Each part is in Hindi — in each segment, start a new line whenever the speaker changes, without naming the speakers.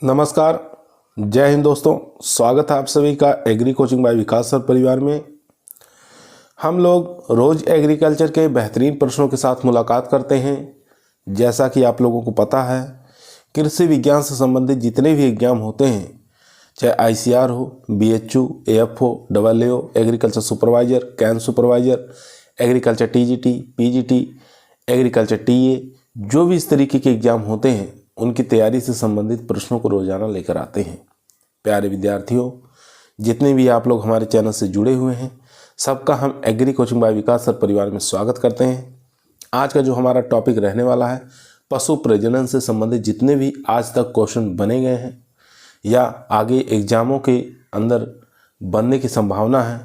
नमस्कार, जय हिंद दोस्तों। स्वागत है आप सभी का एग्री कोचिंग बाय विकास सर परिवार में। हम लोग रोज़ एग्रीकल्चर के बेहतरीन प्रश्नों के साथ मुलाकात करते हैं। जैसा कि आप लोगों को पता है, कृषि विज्ञान से संबंधित जितने भी एग्जाम होते हैं, चाहे ICR हो, BHU, AFO, AAO, agriculture supervisor, can supervisor, agriculture TGT, PGT, agriculture TA, जो भी इस तरीके के एग्ज़ाम होते हैं उनकी तैयारी से संबंधित प्रश्नों को रोज़ाना लेकर आते हैं। प्यारे विद्यार्थियों, जितने भी आप लोग हमारे चैनल से जुड़े हुए हैं, सबका हम एग्री कोचिंग बाय विकास सर परिवार में स्वागत करते हैं। आज का जो हमारा टॉपिक रहने वाला है, पशु प्रजनन से संबंधित जितने भी आज तक क्वेश्चन बने गए हैं या आगे एग्जामों के अंदर बनने की संभावना है,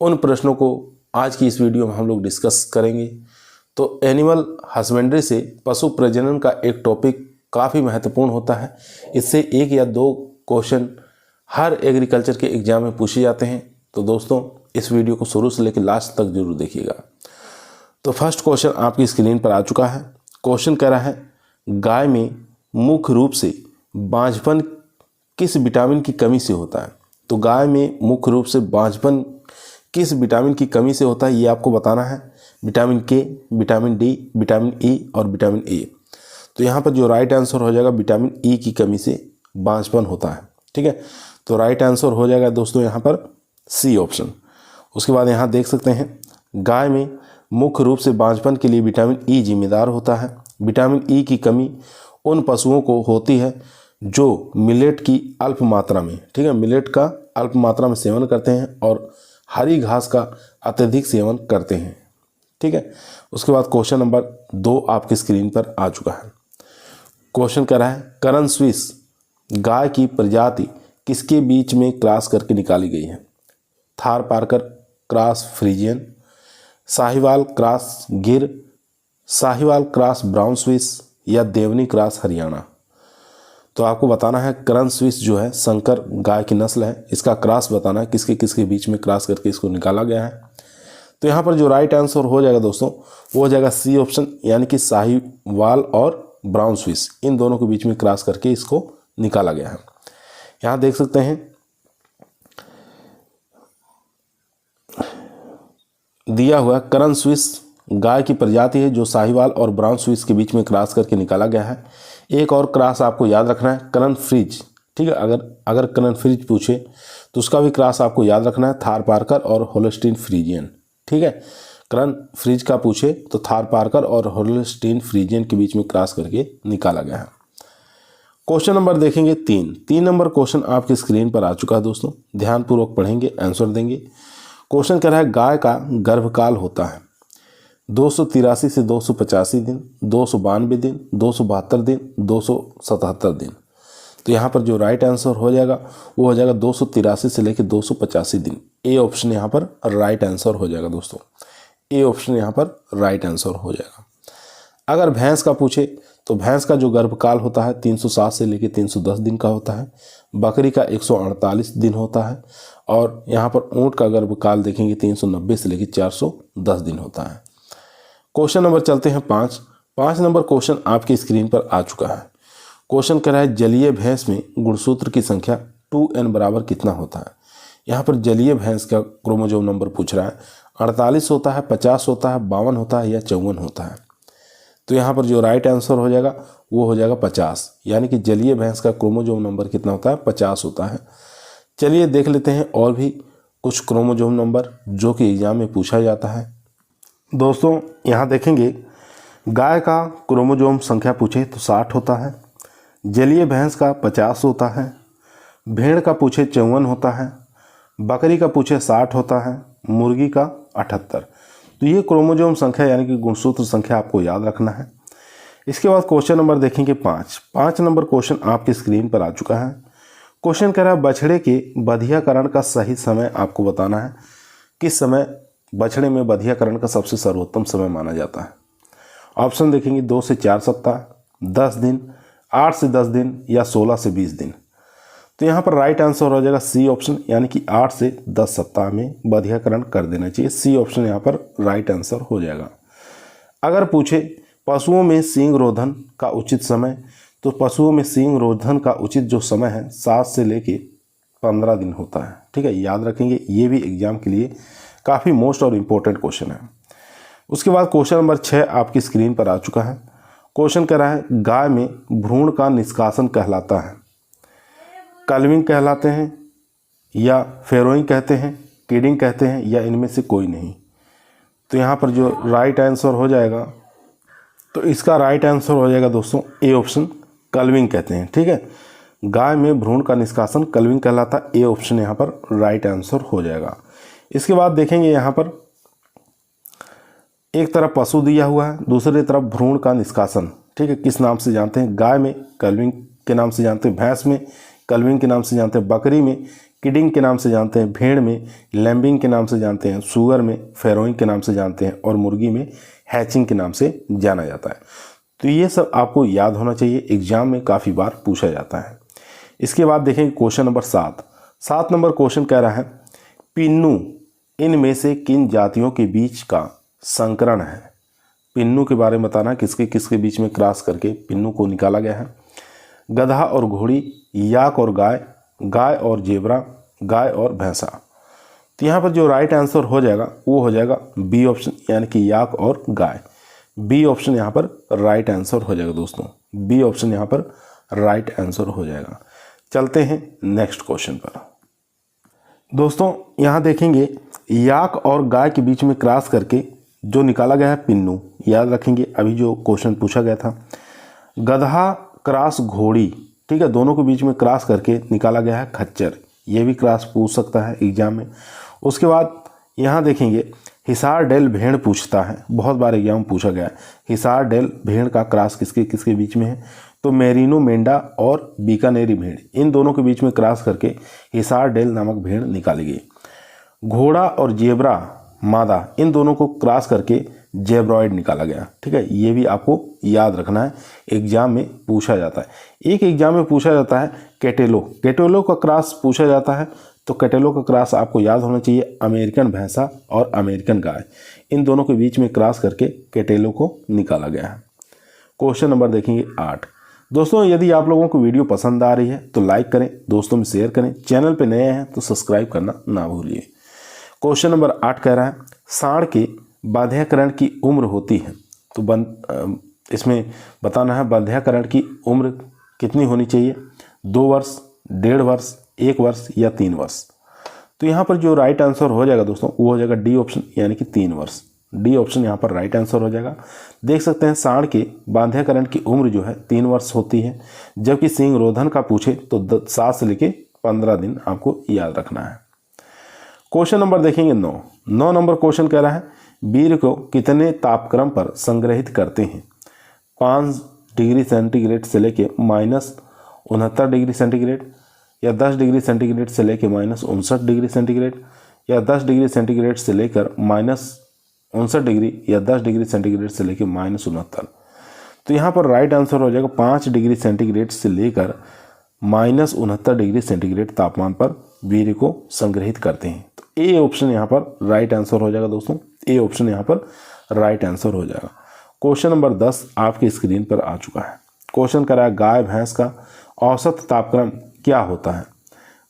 उन प्रश्नों को आज की इस वीडियो में हम लोग डिस्कस करेंगे। तो एनिमल हस्बेंड्री से पशु प्रजनन का एक टॉपिक काफ़ी महत्वपूर्ण होता है। इससे एक या दो क्वेश्चन हर एग्रीकल्चर के एग्जाम में पूछे जाते हैं। तो दोस्तों, इस वीडियो को शुरू से लेकर लास्ट तक जरूर देखिएगा। तो फर्स्ट क्वेश्चन आपकी स्क्रीन पर आ चुका है। क्वेश्चन कह रहा है, गाय में मुख्य रूप से बांझपन किस विटामिन की कमी से होता है। तो गाय में मुख्य रूप से बांझपन किस विटामिन की कमी से होता है, ये आपको बताना है। विटामिन के, विटामिन डी, विटामिन ई और विटामिन ए। तो यहाँ पर जो राइट आंसर हो जाएगा, विटामिन ई की कमी से बांझपन होता है। ठीक है, तो राइट आंसर हो जाएगा दोस्तों यहाँ पर सी ऑप्शन। उसके बाद यहाँ देख सकते हैं, गाय में मुख्य रूप से बांझपन के लिए विटामिन ई जिम्मेदार होता है। विटामिन ई की कमी उन पशुओं को होती है जो मिलेट की अल्प मात्रा में, ठीक है, मिलेट का अल्प मात्रा में सेवन करते हैं और हरी घास का अत्यधिक सेवन करते हैं। ठीक है, उसके बाद क्वेश्चन नंबर 2 आपकी स्क्रीन पर आ चुका है। क्वेश्चन कह रहा है, करन स्विस गाय की प्रजाति किसके बीच में क्रॉस करके निकाली गई है। थार पारकर क्रॉस फ्रीजियन, साहिवाल क्रॉस गिर, साहिवाल क्रॉस ब्राउन स्विस या देवनी क्रॉस हरियाणा। तो आपको बताना है, करन स्विस जो है संकर गाय की नस्ल है। इसका क्रॉस बताना है, किसके किसके बीच में क्रॉस करके इसको निकाला गया है। तो यहाँ पर जो राइट आंसर हो जाएगा दोस्तों, वो हो जाएगा सी ऑप्शन, यानी कि साहिवाल और ब्राउन स्विस, इन दोनों के बीच में क्रॉस करके इसको निकाला गया है। यहाँ देख सकते हैं, दिया हुआ करन स्विस गाय की प्रजाति है जो साहिवाल और ब्राउन स्विस के बीच में क्रॉस करके निकाला गया है। एक और क्रॉस आपको याद रखना है, करन फ्रिज। ठीक है, अगर करन फ्रिज पूछे तो उसका भी क्रॉस आपको याद रखना है, थार पारकर और होल्स्टीन फ्रीजियन। ठीक है, करन फ्रिज का पूछे तो थार पारकर और होल्स्टीन फ्रीजियन के बीच में क्रॉस करके निकाला गया है। क्वेश्चन नंबर देखेंगे 3 नंबर क्वेश्चन आपकी स्क्रीन पर आ चुका है दोस्तों। ध्यानपूर्वक पढ़ेंगे, आंसर देंगे। क्वेश्चन कह रहा है, गाय का गर्भकाल होता है 283 से 285 दिन, 292 दिन, 272 दिन, 277 दिन। तो यहाँ पर जो राइट आंसर हो जाएगा वो हो जाएगा 283 से लेकर 285 दिन। ए ऑप्शन यहाँ पर राइट आंसर हो जाएगा दोस्तों। ए ऑप्शन यहाँ पर राइट आंसर हो जाएगा। अगर भैंस का पूछे तो भैंस का जो गर्भकाल होता है 307 से लेकर 310 दिन का होता है। बकरी का 148 दिन होता है और यहाँ पर ऊँट का गर्भकाल देखेंगे 390 से लेकर 410 दिन होता है। क्वेश्चन नंबर चलते हैं 5 नंबर क्वेश्चन आपकी स्क्रीन पर आ चुका है। क्वेश्चन कह रहा है, जलीय भैंस में गुणसूत्र की संख्या 2n बराबर कितना होता है। यहाँ पर जलीय भैंस का क्रोमोसोम नंबर पूछ रहा है। 48 होता है, 50 होता है, 52 होता है या 54 होता है। तो यहाँ पर जो राइट आंसर हो जाएगा वो हो जाएगा 50, यानी कि जलीय भैंस का क्रोमोसोम नंबर कितना होता है, 50 होता है। चलिए देख लेते हैं और भी कुछ क्रोमोसोम नंबर जो कि एग्जाम में पूछा जाता है। दोस्तों यहाँ देखेंगे, गाय का क्रोमोसोम संख्या पूछे तो 60 होता है, जलीय भैंस का 50 होता है, भेड़ का पूछे 54 होता है, बकरी का पूछे 60 होता है, मुर्गी का 78। तो ये क्रोमोसोम संख्या यानी कि गुणसूत्र संख्या आपको याद रखना है। इसके बाद क्वेश्चन नंबर देखेंगे 5 नंबर क्वेश्चन आपकी स्क्रीन पर आ चुका है। क्वेश्चन कह रहा है, बछड़े के बधियाकरण का सही समय आपको बताना है। किस समय बछड़े में बधियाकरण का सबसे सर्वोत्तम समय माना जाता है। ऑप्शन देखेंगे 2 से 4 सप्ताह, 10 दिन, 8 से 10 दिन या 16 से 20 दिन। तो यहाँ पर राइट आंसर हो जाएगा सी ऑप्शन, यानी कि 8 से 10 सप्ताह में बधियाकरण कर देना चाहिए। सी ऑप्शन यहाँ पर राइट आंसर हो जाएगा। अगर पूछे पशुओं में सींग रोधन का उचित समय, तो पशुओं में सींग रोधन का उचित जो समय है 7 से लेके 15 दिन होता है। ठीक है, याद रखेंगे, ये भी एग्जाम के लिए काफ़ी मोस्ट और इम्पोर्टेंट क्वेश्चन है। उसके बाद क्वेश्चन नंबर 6 आपकी स्क्रीन पर आ चुका है। क्वेश्चन कह रहा है गाय में भ्रूण का निष्कासन कहलाता है, कल्विंग कहलाते हैं या फेरोइंग कहते हैं, किडिंग कहते हैं, या इनमें से कोई नहीं। तो यहाँ पर जो राइट आंसर हो जाएगा, तो इसका राइट आंसर हो जाएगा दोस्तों ए ऑप्शन, कल्विंग कहते हैं। ठीक है, गाय में भ्रूण का निष्कासन कल्विंग कहलाता है, ए ऑप्शन यहाँ पर राइट आंसर हो जाएगा। इसके बाद देखेंगे यहाँ पर एक तरफ पशु दिया हुआ है, दूसरी तरफ भ्रूण का निष्कासन। ठीक है, किस नाम से जानते हैं? गाय में कल्विंग के नाम से जानते हैं, भैंस में कल्विंग के नाम से जानते हैं, बकरी में किडिंग के नाम से जानते हैं, भेड़ में लैम्बिंग के नाम से जानते हैं, सुअर में फेरोइंग के नाम से जानते हैं, और मुर्गी में हैचिंग के नाम से जाना जाता है। तो ये सब आपको याद होना चाहिए, एग्जाम में काफ़ी बार पूछा जाता है। इसके बाद देखेंगे क्वेश्चन नंबर 7 नंबर क्वेश्चन कह रहा है पिन्नू इनमें से किन जातियों के बीच का संकरण है? पिन्नू के बारे में बताना, किसके किसके बीच में क्रॉस करके पिन्नू को निकाला गया है। गधा और घोड़ी, याक और गाय, गाय और जेबरा, गाय और भैंसा। तो यहाँ पर जो राइट आंसर हो जाएगा वो हो जाएगा बी ऑप्शन, यानी कि याक और गाय। बी ऑप्शन यहाँ पर राइट आंसर हो जाएगा दोस्तों, बी ऑप्शन यहाँ पर राइट आंसर हो जाएगा। चलते हैं नेक्स्ट क्वेश्चन पर। दोस्तों यहाँ देखेंगे याक और गाय के बीच में क्रॉस करके जो निकाला गया है पिन्नू, याद रखेंगे अभी जो क्वेश्चन पूछा गया था गधा क्रॉस घोड़ी। ठीक है, दोनों के बीच में क्रॉस करके निकाला गया है खच्चर, ये भी क्रॉस पूछ सकता है एग्जाम में। उसके बाद यहाँ देखेंगे हिसार डेल भेड़ पूछता है, बहुत बार एग्जाम में पूछा गया है हिसार डेल भेड़ का क्रॉस किसके किसके बीच में है? तो मेरिनो मेंढा और बीकानेरी भेड़, इन दोनों के बीच में क्रॉस करके हिसार डेल नामक भेड़ निकाली गई। घोड़ा और जेब्रा मादा, इन दोनों को क्रॉस करके जेब्रॉइड निकाला गया। ठीक है, ये भी आपको याद रखना है, एग्जाम में पूछा जाता है। एक एग्जाम में पूछा जाता है कैटेलो का क्रॉस पूछा जाता है। तो कैटेलो का क्रॉस आपको याद होना चाहिए अमेरिकन भैंसा और अमेरिकन गाय, इन दोनों के बीच में क्रॉस करके कैटेलो को निकाला गया है। क्वेश्चन नंबर देखेंगे 8। दोस्तों यदि आप लोगों को वीडियो पसंद आ रही है तो लाइक करें, दोस्तों में शेयर करें, चैनल पर नए हैं तो सब्सक्राइब करना ना भूलिए। क्वेश्चन नंबर 8 कह रहा है सांड के बाध्यकरण की उम्र होती है। तो इसमें बताना है बाध्यकरण की उम्र कितनी होनी चाहिए? 2 वर्ष, 1.5 वर्ष, 1 वर्ष या 3 वर्ष। तो यहाँ पर जो राइट आंसर हो जाएगा दोस्तों वो हो जाएगा डी ऑप्शन, यानी कि 3 वर्ष। डी ऑप्शन यहाँ पर राइट आंसर हो जाएगा। देख सकते हैं सांड के बाध्यकरण की उम्र जो है 3 वर्ष होती है, जबकि सींग रोधन का पूछे तो 7 से लेके 15 दिन आपको याद रखना है। क्वेश्चन नंबर देखेंगे 9 नंबर क्वेश्चन कह रहा है वीर्य को कितने तापक्रम पर संग्रहित करते हैं? 5 डिग्री सेंटीग्रेड से लेके -69 डिग्री सेंटीग्रेड, या 10 डिग्री सेंटीग्रेड से लेकर -59 डिग्री सेंटीग्रेड, या 10 डिग्री सेंटीग्रेड से लेकर -59 डिग्री, या 10 डिग्री सेंटीग्रेड से लेकर -69। तो यहाँ पर राइट आंसर हो जाएगा 5 डिग्री सेंटीग्रेड से लेकर -69 डिग्री सेंटीग्रेड तापमान पर वीर्य को संग्रहित करते हैं। तो ए ऑप्शन यहाँ पर राइट आंसर हो जाएगा दोस्तों, ए ऑप्शन यहाँ पर राइट आंसर हो जाएगा। क्वेश्चन नंबर 10 आपकी स्क्रीन पर आ चुका है। क्वेश्चन करा है गाय भैंस का औसत तापक्रम क्या होता है?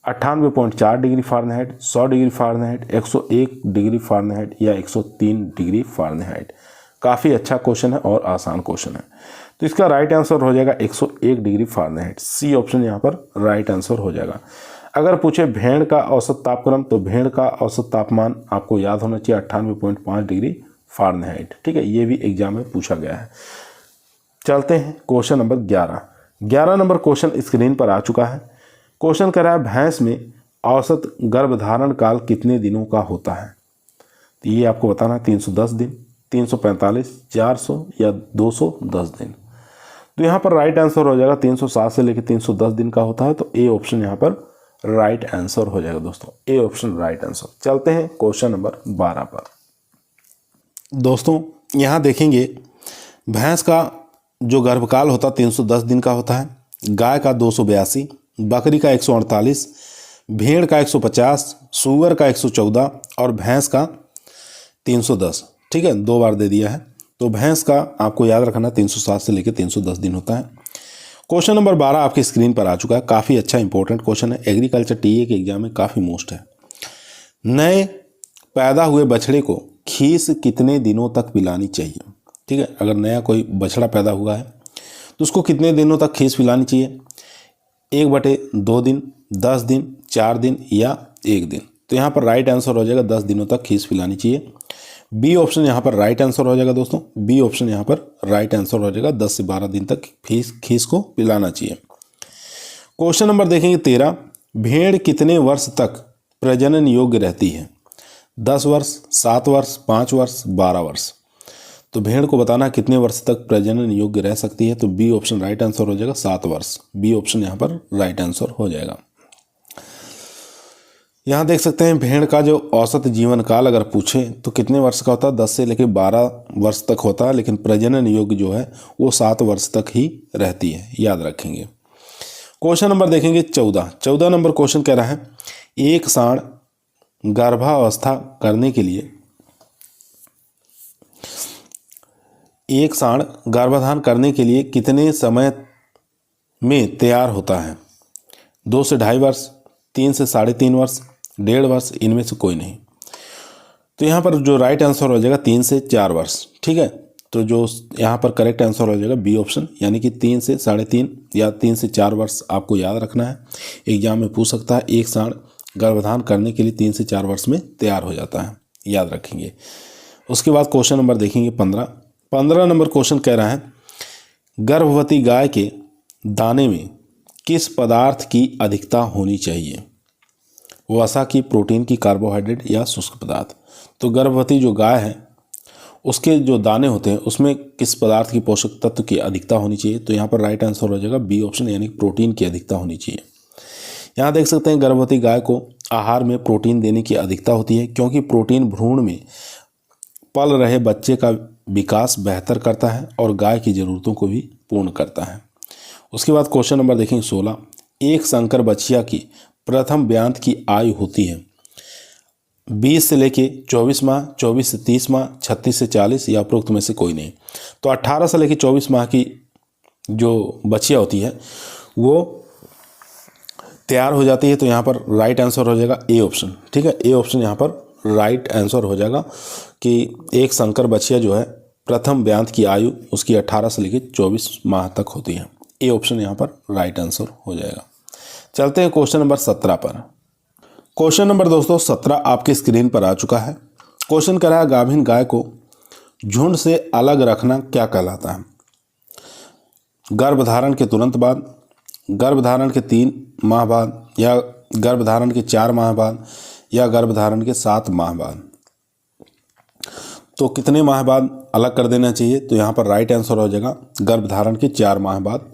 98.4 degree Fahrenheit, 100 degree Fahrenheit, 101 degree Fahrenheit या 103 डिग्री फ़ारेनहाइट। काफ़ी अच्छा क्वेश्चन है और आसान क्वेश्चन है। तो इसका राइट आंसर हो जाएगा 101 डिग्री फ़ारेनहाइट। सी ऑप्शन यहाँ पर राइट आंसर हो जाएगा। अगर पूछे भेड़ का औसत तापक्रम, तो भेड़ का औसत तापमान आपको याद होना चाहिए 98.5 डिग्री फ़ारेनहाइट। ठीक है, ये भी एग्जाम में पूछा गया है। चलते हैं question number 11 number question screen पर आ चुका है। क्वेश्चन कह रहा है भैंस में औसत गर्भधारण काल कितने दिनों का होता है? तो ये आपको बताना है 310 दिन, 345, 400 या 210 दिन। तो यहाँ पर राइट आंसर हो जाएगा 307 से लेकर 310 दिन का होता है। तो ए ऑप्शन यहाँ पर राइट आंसर हो जाएगा दोस्तों, ए ऑप्शन राइट आंसर। चलते हैं क्वेश्चन नंबर 12 पर। दोस्तों यहाँ देखेंगे भैंस का जो गर्भकाल होता है 310 दिन का होता है, गाय का 282, बकरी का 148, भेड़ का 150, सूअर का 114 और भैंस का 310। ठीक है, 2 बार दे दिया है। तो भैंस का आपको याद रखना 307 से लेकर 310 दिन होता है। क्वेश्चन नंबर 12 आपकी स्क्रीन पर आ चुका है। काफ़ी अच्छा इंपॉर्टेंट क्वेश्चन है, एग्रीकल्चर टीए के एग्जाम में काफ़ी मोस्ट है। नए पैदा हुए बछड़े को खीस कितने दिनों तक पिलानी चाहिए? ठीक है, अगर नया कोई बछड़ा पैदा हुआ है तो उसको कितने दिनों तक खीस पिलानी चाहिए? 1/2 दिन, 10 दिन, 4 दिन या 1 दिन। तो यहाँ पर राइट आंसर हो जाएगा 10 दिनों तक खीस पिलानी चाहिए। बी ऑप्शन यहाँ पर राइट आंसर हो जाएगा दोस्तों। बी ऑप्शन यहाँ पर राइट आंसर हो जाएगा, 10 से 12 दिन तक खीस को पिलाना चाहिए। क्वेश्चन नंबर देखेंगे 13, भेड़ कितने वर्ष तक प्रजनन योग्य रहती है? 10 वर्ष, 7 वर्ष, 5 वर्ष, 12 वर्ष। तो भेड़ को बताना कितने वर्ष तक प्रजनन योग्य रह सकती है। तो बी ऑप्शन राइट आंसर हो जाएगा 7 वर्ष। बी ऑप्शन यहाँ पर राइट आंसर हो जाएगा। यहाँ देख सकते हैं भेड़ का जो औसत जीवन काल अगर पूछे तो कितने वर्ष का होता है? 10 से लेकर 12 वर्ष तक होता है, लेकिन प्रजनन योग्य जो है वो 7 वर्ष तक ही रहती है, याद रखेंगे। क्वेश्चन नंबर देखेंगे 14 नंबर क्वेश्चन कह रहा है, एक सांड गर्भावस्था करने के लिए, एक सांड गर्भाधान करने के लिए कितने समय में तैयार होता है? 2 से 2.5 वर्ष, 3 से 3.5 वर्ष, 1.5 वर्ष, इनमें से कोई नहीं। तो यहाँ पर जो राइट आंसर हो जाएगा 3 से 4 वर्ष। ठीक है, तो जो यहाँ पर करेक्ट आंसर हो जाएगा बी ऑप्शन, यानी कि 3 से 3.5 या 3 से 4 वर्ष आपको याद रखना है। एग्जाम में पूछ सकता है एक सांड गर्भाधान करने के लिए 3 से 4 वर्ष में तैयार हो जाता है, याद रखेंगे। उसके बाद क्वेश्चन नंबर देखेंगे 15 नंबर क्वेश्चन कह रहा है, गर्भवती गाय के दाने में किस पदार्थ की अधिकता होनी चाहिए? वसा की, प्रोटीन की, कार्बोहाइड्रेट या शुष्क पदार्थ। तो गर्भवती जो गाय है उसके जो दाने होते हैं उसमें किस पदार्थ की पोषक तत्व की अधिकता होनी चाहिए? तो यहाँ पर राइट आंसर हो जाएगा बी ऑप्शन, यानी प्रोटीन की अधिकता होनी चाहिए। यहाँ देख सकते हैं गर्भवती गाय को आहार में प्रोटीन देने की अधिकता होती है, क्योंकि प्रोटीन भ्रूण में पल रहे बच्चे का विकास बेहतर करता है और गाय की ज़रूरतों को भी पूर्ण करता है। उसके बाद क्वेश्चन नंबर देखेंगे 16, एक संकर बछिया की प्रथम ब्यांत की आयु होती है 20 से लेके 24 माह, 24 से 30 माह, 36 से 40 या उपरोक्त में से कोई नहीं। तो 18 से लेके 24 माह की जो बछिया होती है वो तैयार हो जाती है। तो यहाँ पर राइट आंसर हो जाएगा ए ऑप्शन। ठीक है, ए ऑप्शन यहाँ पर राइट आंसर हो जाएगा कि एक संकर बछिया जो है प्रथम ब्यांत की आयु उसकी 18 से लेकर 24 माह तक होती है। ए ऑप्शन यहाँ पर राइट आंसर हो जाएगा। चलते हैं क्वेश्चन नंबर 17 पर। क्वेश्चन नंबर दोस्तों 17 आपके स्क्रीन पर आ चुका है। क्वेश्चन कर रहा है, गाभिन गाय को झुंड से अलग रखना क्या कहलाता है? गर्भधारण के तुरंत बाद, गर्भधारण के 3 माह बाद, या गर्भधारण के 4 माह बाद, या गर्भधारण के 7 माह बाद। तो कितने माह बाद अलग कर देना चाहिए? तो यहाँ पर राइट आंसर हो जाएगा गर्भधारण के 4 माह बाद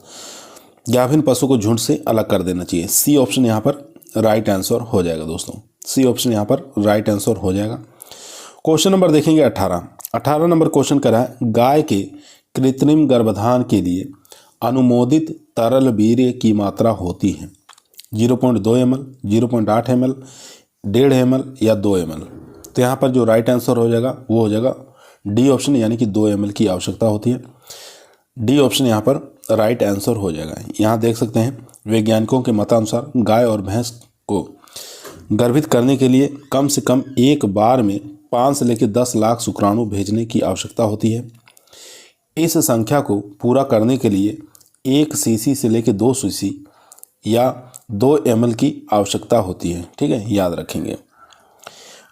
गाभिन पशु को झुंड से अलग कर देना चाहिए। सी ऑप्शन यहाँ पर राइट आंसर हो जाएगा दोस्तों। सी ऑप्शन यहाँ पर राइट आंसर हो जाएगा। क्वेश्चन नंबर देखेंगे 18 नंबर क्वेश्चन करा है, गाय के कृत्रिम गर्भधान के लिए अनुमोदित तरल वीर्य की मात्रा होती है 0.2 ml, 0.8 ml, 1.5 ml या 2 ml। तो यहाँ पर जो राइट आंसर हो जाएगा वो हो जाएगा डी ऑप्शन, यानी कि 2 ml की आवश्यकता होती है। डी ऑप्शन यहाँ पर राइट आंसर हो जाएगा। यहाँ देख सकते हैं वैज्ञानिकों के मतानुसार गाय और भैंस को गर्भित करने के लिए कम से कम एक बार में 5 से लेकर 10 लाख शुक्राणु भेजने की आवश्यकता होती है। इस संख्या को पूरा करने के लिए 1 सीसी से लेकर 2 सीसी या 2 ml की आवश्यकता होती है। ठीक है, याद रखेंगे।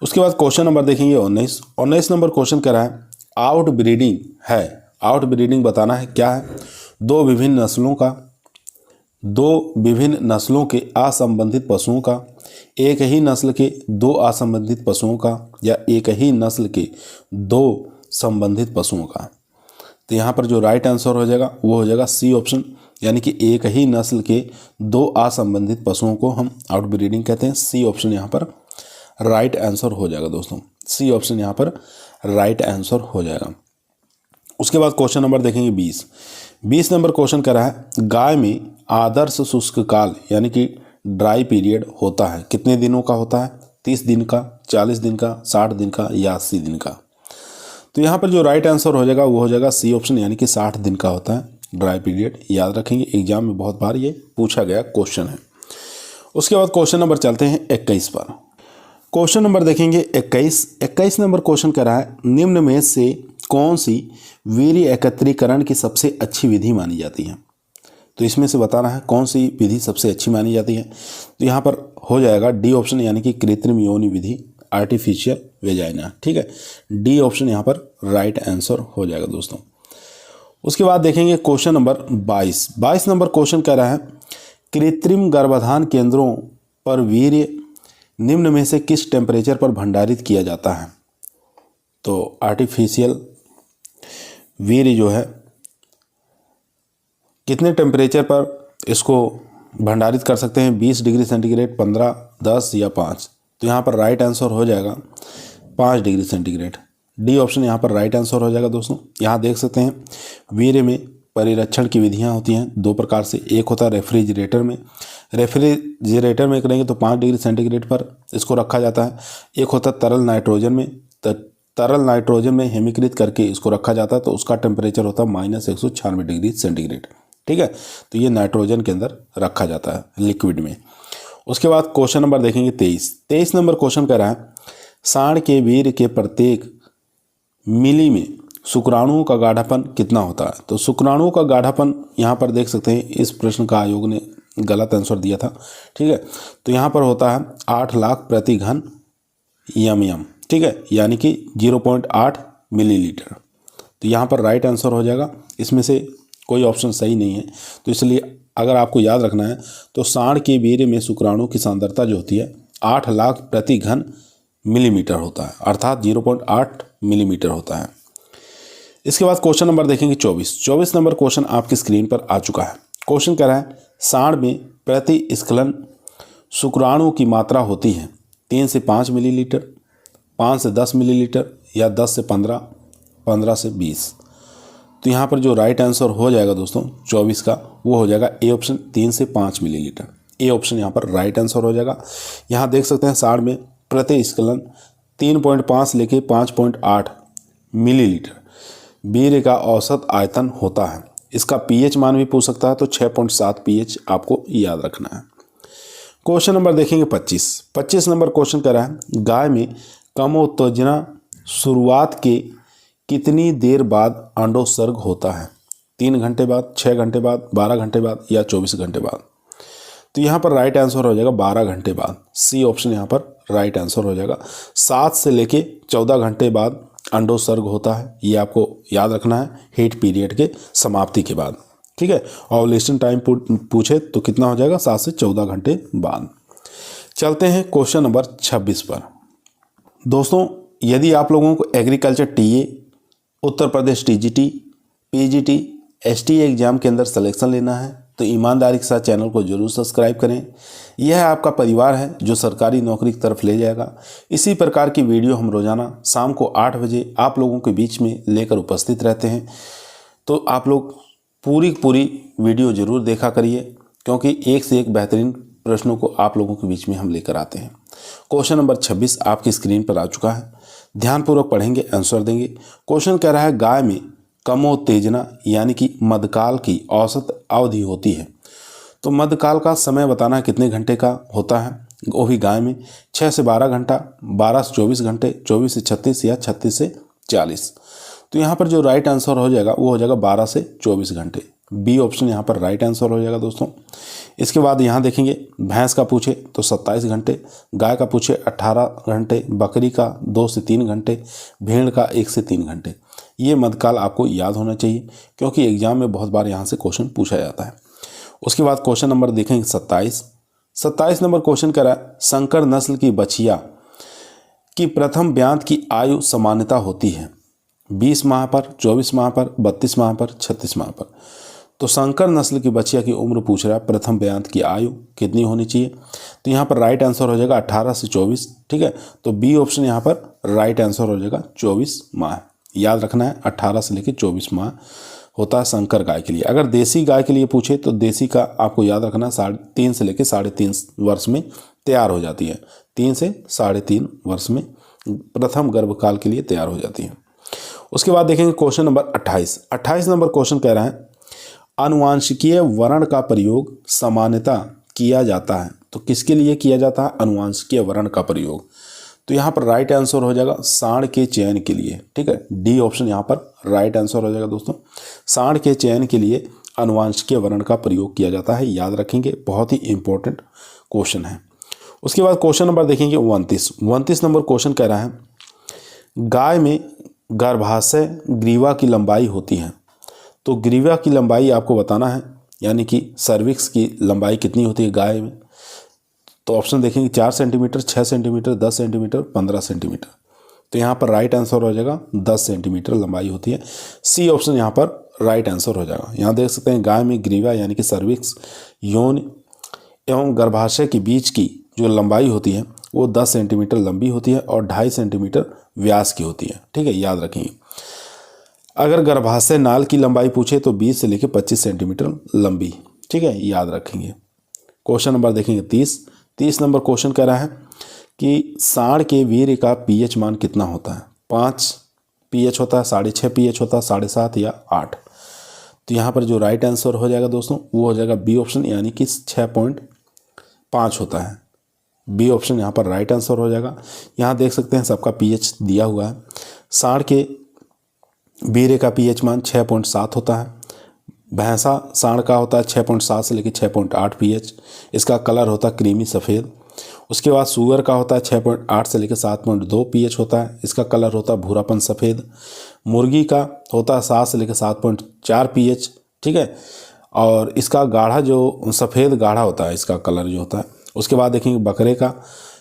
उसके बाद क्वेश्चन नंबर देखेंगे 19 नंबर क्वेश्चन कह रहा है, आउट ब्रीडिंग है। आउट ब्रीडिंग बताना है क्या है? दो विभिन्न नस्लों के असंबंधित पशुओं का, एक ही नस्ल के 2 असंबंधित पशुओं का, या एक ही नस्ल के 2 संबंधित पशुओं का। तो यहाँ पर जो राइट आंसर हो जाएगा वो हो जाएगा सी ऑप्शन, यानी कि एक ही नस्ल के 2 असंबंधित पशुओं को हम आउट ब्रीडिंग कहते हैं। सी ऑप्शन यहाँ पर राइट आंसर हो जाएगा दोस्तों। सी ऑप्शन यहाँ पर राइट आंसर हो जाएगा। उसके बाद क्वेश्चन नंबर देखेंगे 20 नंबर क्वेश्चन कर रहा है, गाय में आदर्श शुष्क काल यानी कि ड्राई पीरियड होता है कितने दिनों का होता है? 30 दिन का, 40 दिन का, 60 दिन का या 80 दिन का। तो यहाँ पर जो राइट आंसर हो जाएगा वो हो जाएगा सी ऑप्शन, यानी कि 60 दिन का होता है। ड्राई पीरियड याद रखेंगे, एग्जाम में बहुत बार ये पूछा गया क्वेश्चन है। उसके बाद क्वेश्चन नंबर चलते हैं 21 पर। क्वेश्चन नंबर देखेंगे 21 नंबर क्वेश्चन कह रहा है निम्न में से कौन सी वीर्य एकत्रीकरण की सबसे अच्छी विधि मानी जाती है। तो इसमें से बताना है कौन सी विधि सबसे अच्छी मानी जाती है। तो यहाँ पर हो जाएगा डी ऑप्शन, यानी कि कृत्रिम योनि विधि, आर्टिफिशियल वेजाइना। ठीक है, डी ऑप्शन यहाँ पर राइट आंसर हो जाएगा दोस्तों। उसके बाद देखेंगे क्वेश्चन नंबर 22 नंबर क्वेश्चन कह रहा है कृत्रिम गर्भाधान केंद्रों पर वीर्य निम्न में से किस टेम्परेचर पर भंडारित किया जाता है। तो आर्टिफिशियल वीर्य जो है कितने टेम्परेचर पर इसको भंडारित कर सकते हैं, 20 डिग्री सेंटीग्रेड, 15, 10 या 5। तो यहाँ पर राइट आंसर हो जाएगा 5 डिग्री सेंटीग्रेड। डी ऑप्शन यहाँ पर राइट आंसर हो जाएगा दोस्तों। यहाँ देख सकते हैं वीर्य में परिरक्षण की विधियाँ होती हैं दो प्रकार से। एक होता है रेफ्रिजरेटर में करेंगे तो 5 डिग्री सेंटीग्रेड पर इसको रखा जाता है। एक होता है तरल नाइट्रोजन में, तरल नाइट्रोजन में हेमीकृत करके इसको रखा जाता है, तो उसका टेम्परेचर होता है -196 डिग्री सेंटीग्रेड। ठीक है, तो ये नाइट्रोजन के अंदर रखा जाता है लिक्विड में। उसके बाद क्वेश्चन नंबर देखेंगे 23 नंबर क्वेश्चन कह रहा है सांड के वीर्य के प्रत्येक मिली में शुक्राणुओं का गाढ़ापन कितना होता है। तो शुक्राणुओं का गाढ़ापन यहाँ पर देख सकते हैं, इस प्रश्न का आयोग ने गलत आंसर दिया था। ठीक है, तो यहाँ पर होता है 8 लाख प्रति घन यम। ठीक है, यानी कि 0.8 मिलीलीटर। तो यहाँ पर राइट आंसर हो जाएगा। इसमें से कोई ऑप्शन सही नहीं है, तो इसलिए अगर आपको याद रखना है तो सांड के वीर्य में शुक्राणु की सांद्रता जो होती है 8 लाख प्रति घन मिलीमीटर होता है, अर्थात 0.8 मिलीमीटर होता है। इसके बाद क्वेश्चन नंबर देखेंगे 24 नंबर क्वेश्चन आपकी स्क्रीन पर आ चुका है। क्वेश्चन कह रहा है सांड में प्रति स्खलन शुक्राणु की मात्रा होती है 3 से 5 मिलीलीटर, 5 से 10 मिलीलीटर या 10 से 15, 15 से 20। तो यहाँ पर जो राइट आंसर हो जाएगा दोस्तों 24 का, वो हो जाएगा ए ऑप्शन 3 से 5 मिलीलीटर। ए ऑप्शन यहाँ पर राइट आंसर हो जाएगा। यहाँ देख सकते हैं सांड में प्रति स्खलन 3.5 लेके 5.8 मिलीलीटर वीर्य का औसत आयतन होता है। इसका पीएच मान भी पूछ सकता है, तो 6.7 पीएच आपको याद रखना है। क्वेश्चन नंबर देखेंगे 25 नंबर क्वेश्चन कह रहा है गाय में कामोत्तेजना शुरुआत के कितनी देर बाद अंडोत्सर्ग होता है। 3 घंटे बाद, 6 घंटे बाद, 12 घंटे बाद या 24 घंटे बाद। तो यहाँ पर राइट आंसर हो जाएगा 12 घंटे बाद। सी ऑप्शन यहाँ पर राइट आंसर हो जाएगा। 7 से लेके 14 घंटे बाद अंडोत्सर्ग होता है, ये आपको याद रखना है हीट पीरियड के समाप्ति के बाद। ठीक है, ओव्यूलेशन टाइम पूछे तो कितना हो जाएगा, 7 से 14 घंटे बाद। चलते हैं क्वेश्चन नंबर 26 पर। दोस्तों यदि आप लोगों को agriculture TA, Uttar Pradesh TGT, PGT, STA exam के अंदर सिलेक्शन लेना है तो ईमानदारी के साथ चैनल को जरूर सब्सक्राइब करें। यह आपका परिवार है जो सरकारी नौकरी की तरफ ले जाएगा। इसी प्रकार की वीडियो हम रोजाना शाम को 8 बजे आप लोगों के बीच में लेकर उपस्थित रहते हैं। तो आप लोग पूरी वीडियो जरूर देखा करिए, क्योंकि एक से एक बेहतरीन प्रश्नों को आप लोगों के बीच में हम लेकर आते हैं। क्वेश्चन नंबर 26 आपकी स्क्रीन पर आ चुका है, ध्यानपूर्वक पढ़ेंगे, आंसर देंगे। क्वेश्चन कह रहा है गाय में कामोत्तेजना यानी कि मध्यकाल की औसत अवधि होती है। तो मध्यकाल का समय बताना कितने घंटे का होता है, वो भी गाय में 6 से 12 घंटा, 12 से 24 घंटे, 24 से 36 या 36 से 40। तो यहाँ पर जो राइट आंसर हो जाएगा वो हो जाएगा 12 से 24 घंटे। बी ऑप्शन यहाँ पर राइट आंसर हो जाएगा दोस्तों। इसके बाद यहाँ देखेंगे भैंस का पूछे तो 27 घंटे, गाय का पूछे 18 घंटे, बकरी का 2 से 3 घंटे, भेड़ का 1 से 3 घंटे। ये मध्यकाल आपको याद होना चाहिए, क्योंकि एग्जाम में बहुत बार यहाँ से क्वेश्चन पूछा जाता है। उसके बाद क्वेश्चन नंबर देखेंगे 27 नंबर क्वेश्चन कह रहा है संकर नस्ल की बछिया की प्रथम ब्यात की आयु सामान्यता होती है 20 माह पर, 24 माह पर, 32 माह पर, 36 माह पर। तो संकर नस्ल की बछिया की उम्र पूछ रहा है, प्रथम ब्यात की आयु कितनी होनी चाहिए। तो यहाँ पर राइट आंसर हो जाएगा 18 से 24। ठीक है, तो बी ऑप्शन यहाँ पर राइट आंसर हो जाएगा 24 माह। याद रखना है 18 से लेकर 24 माह होता है संकर गाय के लिए। अगर देसी गाय के लिए पूछे तो देसी का आपको याद रखना 3 से लेकर 3.5 वर्ष में तैयार हो जाती है। 3 से 3.5 वर्ष में प्रथम गर्भकाल के लिए तैयार हो जाती है। उसके बाद देखेंगे क्वेश्चन नंबर 28 नंबर क्वेश्चन कह रहा है अनुवांशिकीय वर्ण का प्रयोग सामान्यतः किया जाता है। तो किसके लिए किया जाता है? अनुवांशिकीय वर्ण का प्रयोग। तो यहाँ पर राइट आंसर हो जाएगा सांड के चयन के लिए। ठीक है, डी ऑप्शन यहाँ पर राइट आंसर हो जाएगा दोस्तों। सांड के चयन के लिए अनुवांशिकीय वर्ण का प्रयोग किया जाता है, याद रखेंगे, बहुत ही इंपॉर्टेंट क्वेश्चन है। उसके बाद क्वेश्चन नंबर देखेंगे 29 नंबर क्वेश्चन कह रहा है, गाय में गर्भाशय ग्रीवा की लंबाई होती है। तो ग्रीवा की लंबाई आपको बताना है, यानी कि सर्विक्स की लंबाई कितनी होती है गाय में। तो ऑप्शन देखेंगे 4 सेंटीमीटर, 6 सेंटीमीटर, 10 सेंटीमीटर, 15 सेंटीमीटर। तो यहाँ पर राइट आंसर हो जाएगा 10 सेंटीमीटर लंबाई होती है। सी ऑप्शन यहाँ पर राइट आंसर हो जाएगा। यहाँ देख सकते हैं गाय में ग्रीवा यानी कि सर्विक्स, यौन एवं गर्भाशय के बीच की जो लंबाई होती है वो 10 सेंटीमीटर लंबी होती है और 2.5 सेंटीमीटर व्यास की होती है। ठीक है, याद रखेंगे। अगर गर्भाशय नाल की लंबाई पूछे तो 20 से लेकर 25 सेंटीमीटर लंबी। ठीक है, याद रखेंगे। क्वेश्चन नंबर देखेंगे 30 नंबर क्वेश्चन कह रहा है कि सांड के वीर्य का पीएच मान कितना होता है? 5 पीएच होता है, 6.5 पीएच होता है, 7.5 या 8। तो यहाँ पर जो राइट आंसर हो जाएगा दोस्तों वो हो जाएगा बी ऑप्शन, यानी कि 6.5 होता है। बी ऑप्शन यहाँ पर राइट आंसर हो जाएगा। यहाँ देख सकते हैं सबका पीएच दिया हुआ है। सांड के वीर्य का पीएच मान 6.7 होता है। भैंसा सांड का होता है 6.7 से लेकर 6.8 पीएच। इसका कलर होता है क्रीमी सफ़ेद। उसके बाद सूअर का होता है 6.8 से लेकर 7.2 पीएच होता है। इसका कलर होता है भूरापन सफ़ेद। मुर्गी का होता है 7 से लेकर 7.4 पीएच। ठीक है, और इसका गाढ़ा जो सफ़ेद गाढ़ा होता है, इसका कलर जो होता है। उसके बाद देखेंगे बकरे का,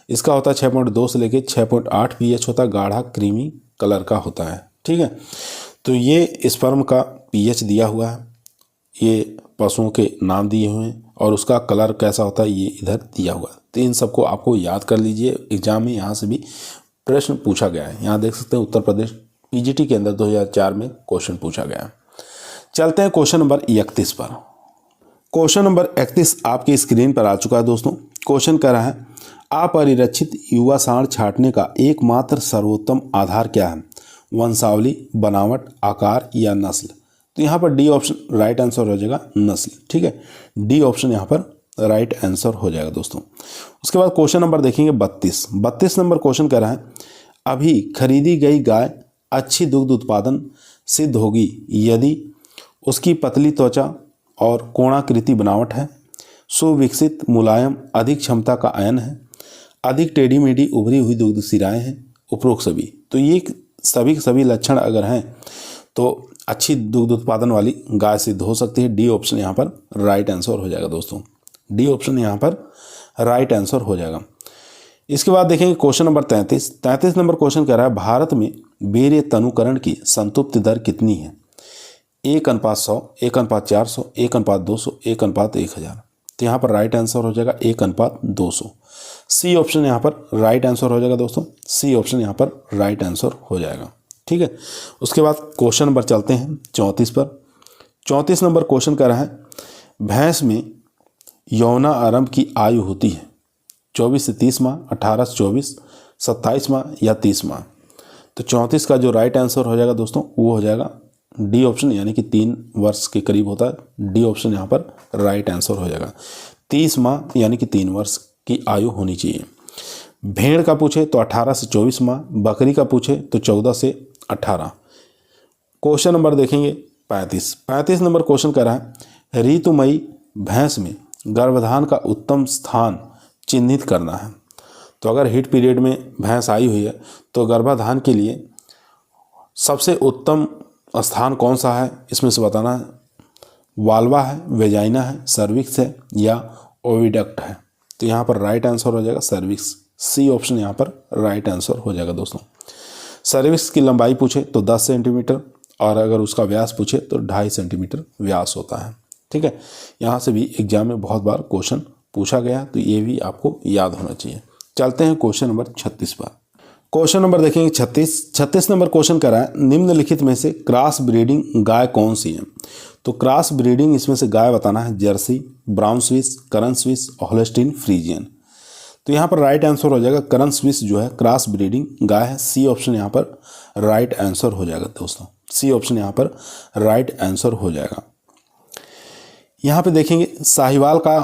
इसका होता है 6.2 से लेकर 6.8 पीएच होता है, गाढ़ा क्रीमी कलर का होता है। ठीक है, तो ये स्पर्म का पीएच दिया हुआ है, ये पशुओं के नाम दिए हुए हैं और उसका कलर कैसा होता है ये इधर दिया हुआ है। तो इन सबको आपको याद कर लीजिए, एग्जाम में यहाँ से भी प्रश्न पूछा गया है। यहाँ देख सकते हैं उत्तर प्रदेश पीजीटी के अंदर 2004 में क्वेश्चन पूछा गया है। चलते हैं क्वेश्चन नंबर 31 पर। क्वेश्चन नंबर 31 आपकी स्क्रीन पर आ चुका है दोस्तों। क्वेश्चन कह रहा है, अपरिरक्षित युवा सांड छांटने का एकमात्र सर्वोत्तम आधार क्या है? वंशावली, बनावट, आकार या नस्ल? तो यहाँ पर डी ऑप्शन राइट आंसर हो जाएगा, नस्ल। ठीक है, डी ऑप्शन यहाँ पर राइट आंसर हो जाएगा दोस्तों। उसके बाद क्वेश्चन नंबर देखेंगे 32 नंबर क्वेश्चन कह रहा है, अभी खरीदी गई गाय अच्छी दुग्ध उत्पादन सिद्ध होगी यदि उसकी पतली त्वचा और कोणाकृति बनावट है, सुविकसित, मुलायम, अधिक क्षमता का आयन है, अधिक टेढ़ी मेढ़ी उभरी हुई दुग्ध सिराएं हैं, उपरोक्त सभी। तो ये सभी लक्षण अगर हैं तो अच्छी दुग्ध उत्पादन वाली गाय सिद्ध हो सकती है। डी ऑप्शन यहाँ पर राइट आंसर हो जाएगा दोस्तों। डी ऑप्शन यहाँ पर राइट आंसर हो जाएगा। इसके बाद देखेंगे क्वेश्चन नंबर 33 नंबर क्वेश्चन कह रहा है, भारत में वीर्य तनुकरण की संतुप्ति दर कितनी है? 1:100, 1:400, 1:200, 1:1000। तो यहाँ पर राइट आंसर हो जाएगा 1:200। सी ऑप्शन यहाँ पर राइट आंसर हो जाएगा दोस्तों। सी ऑप्शन यहाँ पर राइट आंसर हो जाएगा। ठीक है, उसके बाद क्वेश्चन नंबर चलते हैं 34 पर। 34 नंबर क्वेश्चन कह रहा है, भैंस में यौना आरंभ की आयु होती है 24 से 30 माह, 18 से 24, 27 माह या 30 माह। तो 34 का जो राइट आंसर हो जाएगा दोस्तों वो हो जाएगा डी ऑप्शन, यानी कि 3 वर्ष के करीब होता है। डी ऑप्शन यहाँ पर राइट आंसर हो जाएगा। 30 माह यानी कि 3 वर्ष की आयु होनी चाहिए। भेड़ का पूछे तो 18 से 24 माह, बकरी का पूछे तो 14 से 18। क्वेश्चन नंबर देखेंगे 35 नंबर क्वेश्चन कह रहा है, ऋतुमयी भैंस में गर्भधान का उत्तम स्थान चिन्हित करना है। तो अगर हीट पीरियड में भैंस आई हुई है तो गर्भाधान के लिए सबसे उत्तम स्थान कौन सा है इसमें से बताना है। वाल्वा है, वेजाइना है, सर्विक्स है या ओविडक्ट है? तो यहाँ पर राइट आंसर हो जाएगा सर्विक्स। सी ऑप्शन यहाँ पर राइट आंसर हो जाएगा दोस्तों। सर्विक्स की लंबाई पूछे तो 10 सेंटीमीटर और अगर उसका व्यास पूछे तो 2.5 सेंटीमीटर व्यास होता है। ठीक है, यहाँ से भी एग्जाम में बहुत बार क्वेश्चन पूछा गया, तो ये भी आपको याद होना चाहिए। चलते हैं क्वेश्चन नंबर 36 पर। क्वेश्चन नंबर देखेंगे 36 नंबर क्वेश्चन कर रहा है, निम्नलिखित में से क्रॉस ब्रीडिंग गाय कौन सी है? तो क्रॉस ब्रीडिंग इसमें से गाय बताना है, जर्सी, ब्राउन स्विस, करन स्विस, होल्स्टीन फ्रीजियन। तो यहाँ पर राइट आंसर हो जाएगा करन स्विस जो है क्रॉस ब्रीडिंग गाय है। सी ऑप्शन यहाँ पर राइट आंसर हो जाएगा दोस्तों। सी ऑप्शन यहाँ पर राइट आंसर हो जाएगा। यहाँ पे देखेंगे साहिवाल का,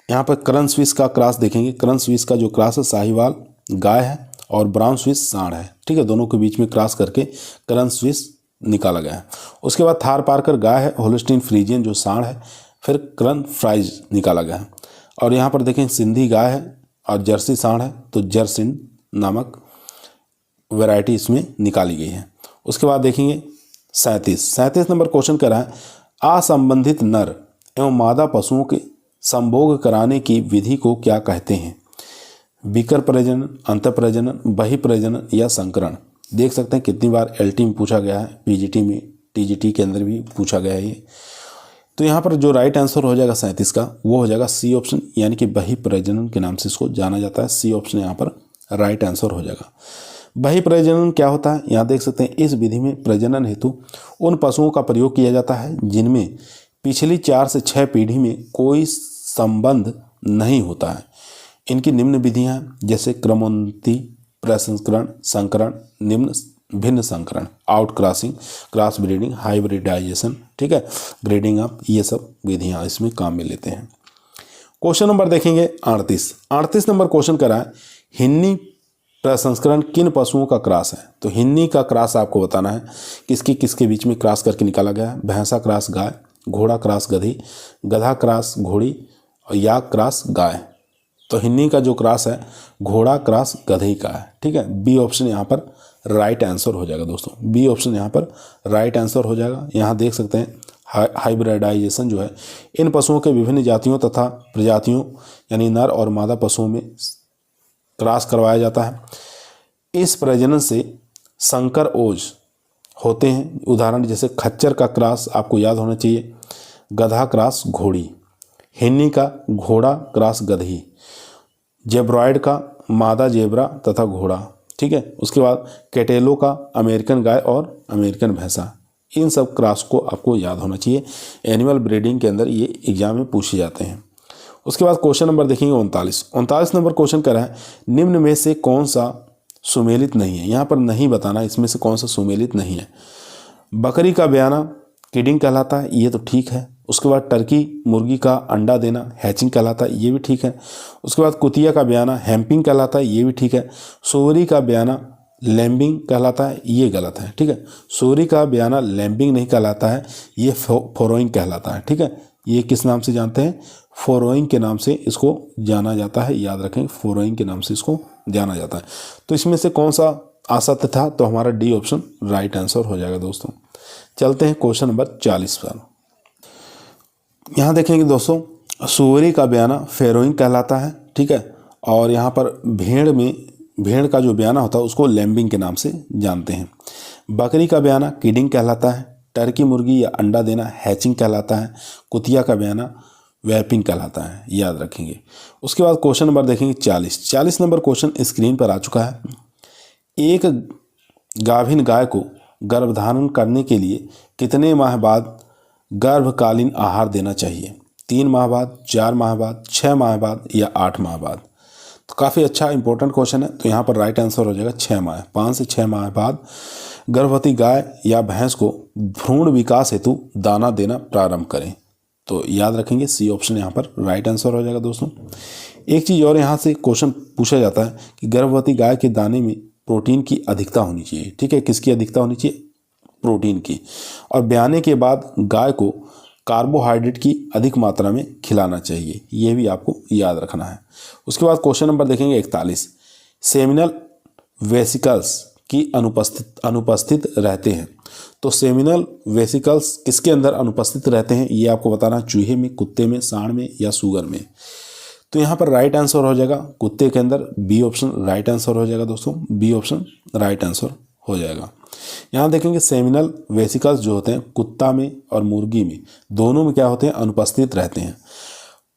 यहाँ पर करन स्विस का क्रॉस देखेंगे। करन स्विस का जो क्रॉस है साहिवाल गाय है और ब्राउन स्विस सांड है, ठीक है। दोनों के बीच में क्रॉस करके करन स्विस निकाला गया है। उसके बाद थार पारकर गाय है, होल्स्टीन फ्रीजियन जो सांड है, फिर करन फ्राइज निकाला गया है। और यहाँ पर देखें सिंधी गाय है और जर्सी सांड है, तो जर्सिन नामक वैरायटी इसमें निकाली गई है। उसके बाद देखेंगे 37 नंबर क्वेश्चन कर रहा है असंबंधित नर एवं मादा पशुओं के संभोग कराने की विधि को क्या कहते हैं? बीकर प्रजनन, अंत प्रजनन, बहि प्रजनन या संकरण। देख सकते हैं कितनी बार एलटी में पूछा गया है, पीजीटी में, टीजीटी के अंदर भी पूछा गया है ये। तो यहाँ पर जो राइट आंसर हो जाएगा 37 का वो हो जाएगा सी ऑप्शन, यानी कि बहि प्रजनन के नाम से इसको जाना जाता है। सी ऑप्शन यहाँ पर राइट आंसर हो जाएगा। बहि प्रजनन क्या होता है? यहाँ देख सकते हैं इस विधि में प्रजनन हेतु उन पशुओं का प्रयोग किया जाता है जिनमें पिछली 4 से 6 पीढ़ी में कोई संबंध नहीं होता है। इनकी निम्न विधियां जैसे क्रमोन्नति, प्रसंस्करण, संकरण, निम्न भिन्न संकरण, out crossing, cross breeding, hybridisation, ठीक है, ब्रीडिंग अप, ये सब विधियां इसमें काम में लेते हैं। क्वेश्चन नंबर देखेंगे 38 नंबर क्वेश्चन करा है हिन्नी प्रसंस्करण किन पशुओं का क्रॉस है? तो हिन्नी का क्रॉस आपको बताना है किसके किसके बीच में क्रॉस करके निकाला गया है। भैंसा क्रॉस गाय, घोड़ा क्रॉस गधी, गधा क्रॉस घोड़ी और याक क्रॉस गाय। तो हिन्नी का जो क्रॉस है घोड़ा क्रॉस गधे का है, ठीक है। बी ऑप्शन यहाँ पर राइट आंसर हो जाएगा दोस्तों, बी ऑप्शन यहाँ पर राइट आंसर हो जाएगा। यहाँ देख सकते हैं हाइब्रिडाइजेशन जो है इन पशुओं के विभिन्न जातियों तथा प्रजातियों यानी नर और मादा पशुओं में क्रॉस करवाया जाता है। इस प्रजनन से संकर ओज होते हैं। उदाहरण जैसे खच्चर का क्रॉस आपको याद होना चाहिए, गधा क्रॉस घोड़ी, हिन्नी का घोड़ा क्रॉस गधी, जेब्रॉयड का मादा जेब्रा तथा घोड़ा, ठीक है। उसके बाद कैटेलो का अमेरिकन गाय और अमेरिकन भैंसा। इन सब क्रॉस को आपको याद होना चाहिए, एनिमल ब्रीडिंग के अंदर ये एग्जाम में पूछे जाते हैं। उसके बाद क्वेश्चन नंबर देखेंगे 39 नंबर क्वेश्चन कर रहा है निम्न में से कौन सा सुमेलित नहीं है? यहाँ पर नहीं बताना इसमें से कौन सा सुमेलित नहीं है। बकरी का बयाना किडिंग कहलाता है, ये तो ठीक है। उसके बाद टर्की मुर्गी का अंडा देना हैचिंग कहलाता है, ये भी ठीक है। उसके बाद कुतिया का बयाना हैम्पिंग कहलाता है, ये भी ठीक है। सोरी का बयाना लैम्बिंग कहलाता है, ये गलत है, ठीक है। सोरी का बयाना लैम्बिंग नहीं कहलाता है, ये फोरोइंग कहलाता है, ठीक है। ये किस नाम से जानते हैं? फोरोइंग के नाम से इसको जाना जाता है, याद रखें, फोरोइंग के नाम से इसको जाना जाता है। तो इसमें से कौन सा असत्य था? तो हमारा डी ऑप्शन राइट आंसर हो जाएगा दोस्तों। चलते हैं क्वेश्चन नंबर 40 पर। यहाँ देखेंगे दोस्तों सुअरी का बयाना फेरोइंग कहलाता है, ठीक है। और यहाँ पर भेड़ का जो बयाना होता है उसको लैम्बिंग के नाम से जानते हैं। बकरी का बयाना किडिंग कहलाता है। टर्की मुर्गी या अंडा देना हैचिंग कहलाता है। कुतिया का बयाना वैपिंग कहलाता है, याद रखेंगे। उसके बाद क्वेश्चन नंबर देखेंगे 40 नंबर क्वेश्चन स्क्रीन पर आ चुका है। एक गाभिन गाय को गर्भधारण करने के लिए कितने माह बाद गर्भकालीन आहार देना चाहिए? 3 माह बाद, 4 माह बाद, 6 माह बाद या 8 माह बाद? तो काफ़ी अच्छा इंपॉर्टेंट क्वेश्चन है। तो यहाँ पर राइट आंसर हो जाएगा 6 माह। 5 से 6 माह बाद गर्भवती गाय या भैंस को भ्रूण विकास हेतु दाना देना प्रारंभ करें। तो याद रखेंगे सी ऑप्शन यहाँ पर राइट आंसर हो जाएगा दोस्तों। एक चीज़ और यहाँ से क्वेश्चन पूछा जाता है कि गर्भवती गाय के दाने में प्रोटीन की अधिकता होनी चाहिए, ठीक है। किसकी अधिकता होनी चाहिए? प्रोटीन की। और ब्याने के बाद गाय को कार्बोहाइड्रेट की अधिक मात्रा में खिलाना चाहिए, ये भी आपको याद रखना है। उसके बाद क्वेश्चन नंबर देखेंगे 41। सेमिनल वेसिकल्स की अनुपस्थित रहते हैं। तो सेमिनल वेसिकल्स किसके अंदर अनुपस्थित रहते हैं ये आपको बताना है। चूहे में, कुत्ते में, सांड में या सूगर में? तो यहाँ पर राइट आंसर हो जाएगा कुत्ते के अंदर, बी ऑप्शन राइट आंसर हो जाएगा दोस्तों, बी ऑप्शन राइट आंसर हो जाएगा। यहाँ देखेंगे सेमिनल वेसिकल्स जो होते हैं कुत्ता में और मुर्गी में, दोनों में क्या होते हैं? अनुपस्थित रहते हैं।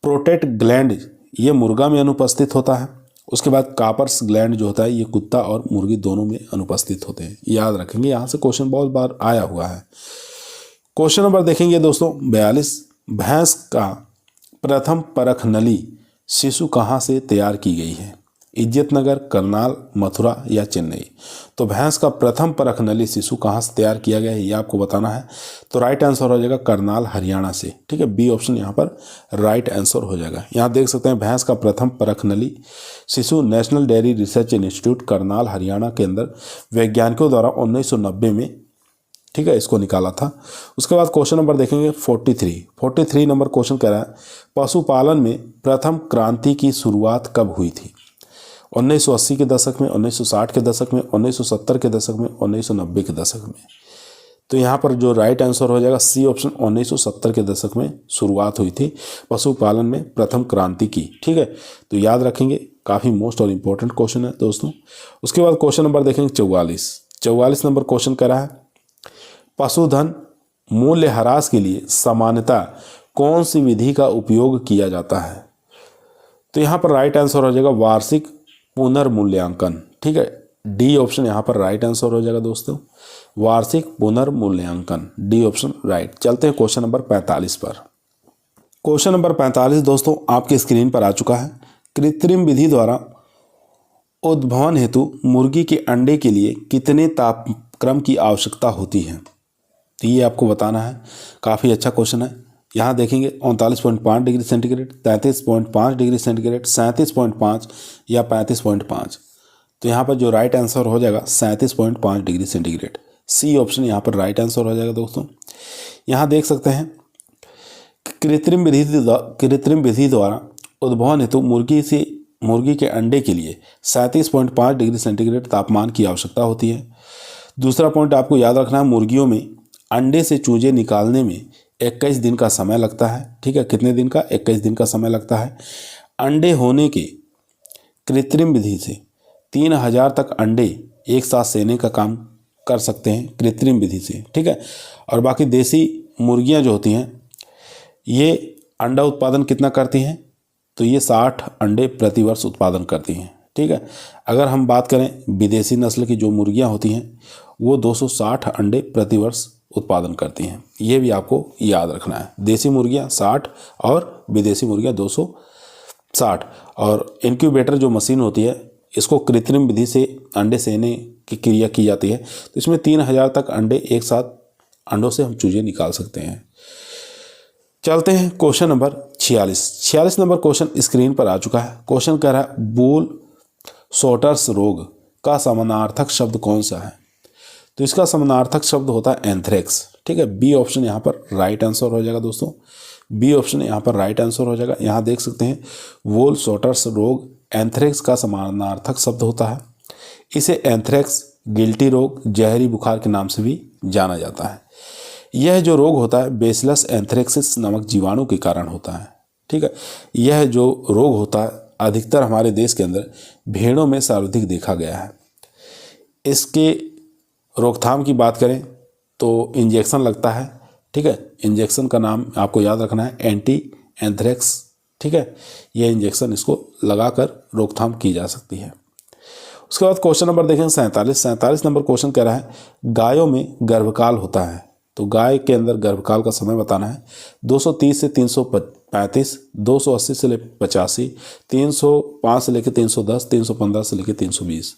प्रोटेट ग्लैंड ये मुर्गा में अनुपस्थित होता है। उसके बाद कापर्स ग्लैंड जो होता है ये कुत्ता और मुर्गी दोनों में अनुपस्थित होते हैं, याद रखेंगे। यहाँ से क्वेश्चन बहुत बार आया हुआ है। क्वेश्चन नंबर देखेंगे दोस्तों 42। भैंस का प्रथम परख नली शिशु कहाँ से तैयार की गई है? इज्जतनगर, करनाल, मथुरा या चेन्नई। तो भैंस का प्रथम परखनली शिशु कहाँ से तैयार किया गया है ये आपको बताना है। तो राइट आंसर हो जाएगा करनाल, हरियाणा से। ठीक है, बी ऑप्शन यहाँ पर राइट आंसर हो जाएगा। यहाँ देख सकते हैं भैंस का प्रथम परखनली शिशु national dairy research institute Karnal, Haryana के अंदर वैज्ञानिकों द्वारा 1990 में, ठीक है, इसको निकाला था। उसके बाद क्वेश्चन नंबर देखेंगे 43 नंबर क्वेश्चन कह रहा है पशुपालन में प्रथम क्रांति की शुरुआत कब हुई थी? 1980 के दशक में, 1960 के दशक में, 1970 के दशक में, 1990 के दशक में। तो यहाँ पर जो राइट आंसर हो जाएगा सी ऑप्शन, 1970 के दशक में शुरुआत हुई थी पशुपालन में प्रथम क्रांति की। ठीक है, तो याद रखेंगे, काफ़ी मोस्ट और इम्पोर्टेंट क्वेश्चन है दोस्तों। उसके बाद क्वेश्चन नंबर देखेंगे 44 नंबर क्वेश्चन कह रहा है पशुधन मूल्यह्रास के लिए सामान्यतः कौन सी विधि का उपयोग किया जाता है? तो यहाँ पर राइट आंसर हो जाएगा वार्षिक पुनर्मूल्यांकन। ठीक है, डी ऑप्शन यहाँ पर राइट आंसर हो जाएगा दोस्तों, वार्षिक पुनर्मूल्यांकन, डी ऑप्शन राइट। चलते हैं क्वेश्चन नंबर 45 पर। क्वेश्चन नंबर 45 दोस्तों आपके स्क्रीन पर आ चुका है। कृत्रिम विधि द्वारा उद्भवन हेतु मुर्गी के अंडे के लिए कितने तापक्रम की आवश्यकता होती है? तो ये आपको बताना है। काफ़ी अच्छा क्वेश्चन है। यहाँ देखेंगे 39.5 डिग्री सेंटीग्रेड, 33.5 डिग्री सेंटीग्रेड, 37.5 या 35.5। तो यहाँ पर जो राइट आंसर हो जाएगा 37.5 डिग्री सेंटीग्रेड, सी ऑप्शन यहाँ पर राइट आंसर हो जाएगा दोस्तों। यहाँ देख सकते हैं कृत्रिम विधि द्वारा उद्भवन हेतु मुर्गी के अंडे के लिए 37.5 डिग्री सेंटीग्रेड तापमान की आवश्यकता होती है। दूसरा पॉइंट आपको याद रखना है, मुर्गियों में अंडे से चूजे निकालने में 21 दिन का समय लगता है। ठीक है, कितने दिन का? 21 दिन का समय लगता है। अंडे होने के कृत्रिम विधि से 3000 तक अंडे एक साथ सेने का काम कर सकते हैं कृत्रिम विधि से। ठीक है, और बाकी देसी मुर्गियां जो होती हैं ये अंडा उत्पादन कितना करती हैं? तो ये 60 अंडे प्रतिवर्ष उत्पादन करती हैं। ठीक है, अगर हम बात करें विदेशी नस्ल की जो मुर्गियां होती हैं वो 260 अंडे प्रतिवर्ष उत्पादन करती हैं। ये भी आपको याद रखना है। देसी मुर्गियां 60 और विदेशी मुर्गियां 260। और इंक्यूबेटर जो मशीन होती है इसको कृत्रिम विधि से अंडे सेने की क्रिया की जाती है। तो इसमें 3000 तक अंडे एक साथ अंडों से हम चूजे निकाल सकते हैं। चलते हैं question number 46 number question screen पर आ चुका है। क्वेश्चन कह रहा है बूल सोटर्स रोग का समानार्थक शब्द कौन सा है? तो इसका समानार्थक शब्द होता है एंथ्रेक्स। ठीक है, बी ऑप्शन यहाँ पर राइट आंसर हो जाएगा दोस्तों, बी ऑप्शन यहाँ पर राइट आंसर हो जाएगा। यहाँ देख सकते हैं वोल सोटर्स रोग एंथ्रेक्स का समानार्थक शब्द होता है। इसे एंथ्रेक्स, गिल्टी रोग, जहरी बुखार के नाम से भी जाना जाता है। यह जो रोग होता है बेसिलस एंथ्रेक्सिस नामक जीवाणु के कारण होता है। ठीक है, यह जो रोग होता है अधिकतर हमारे देश के अंदर भेड़ों में सर्वाधिक देखा गया है। इसके रोकथाम की बात करें तो इंजेक्शन लगता है। ठीक है, इंजेक्शन का नाम आपको याद रखना है एंटी एंथ्रेक्स। ठीक है, यह इंजेक्शन इसको लगाकर रोकथाम की जा सकती है। उसके बाद क्वेश्चन नंबर देखें 47 नंबर क्वेश्चन कह रहा है गायों में गर्भकाल होता है। तो गाय के अंदर गर्भकाल का समय बताना है। 230 से 335, 280 से लेकर 85, 305 से लेकर 310, 315 से लेकर 320।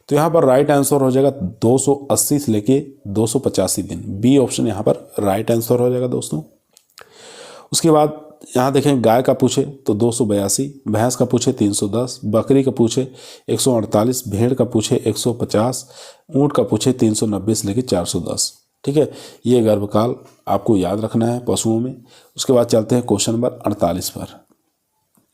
तो यहाँ पर राइट आंसर हो जाएगा 280 से लेके 285 दिन, बी ऑप्शन यहाँ पर राइट आंसर हो जाएगा दोस्तों। उसके बाद यहाँ देखें गाय का पूछे तो 282, भैंस का पूछे 310, बकरी का पूछे 148, भेड़ का पूछे 150, ऊँट का पूछे 390 से लेके 410। ठीक है, ये गर्भकाल आपको याद रखना है पशुओं में। उसके बाद चलते हैं क्वेश्चन नंबर 48 पर।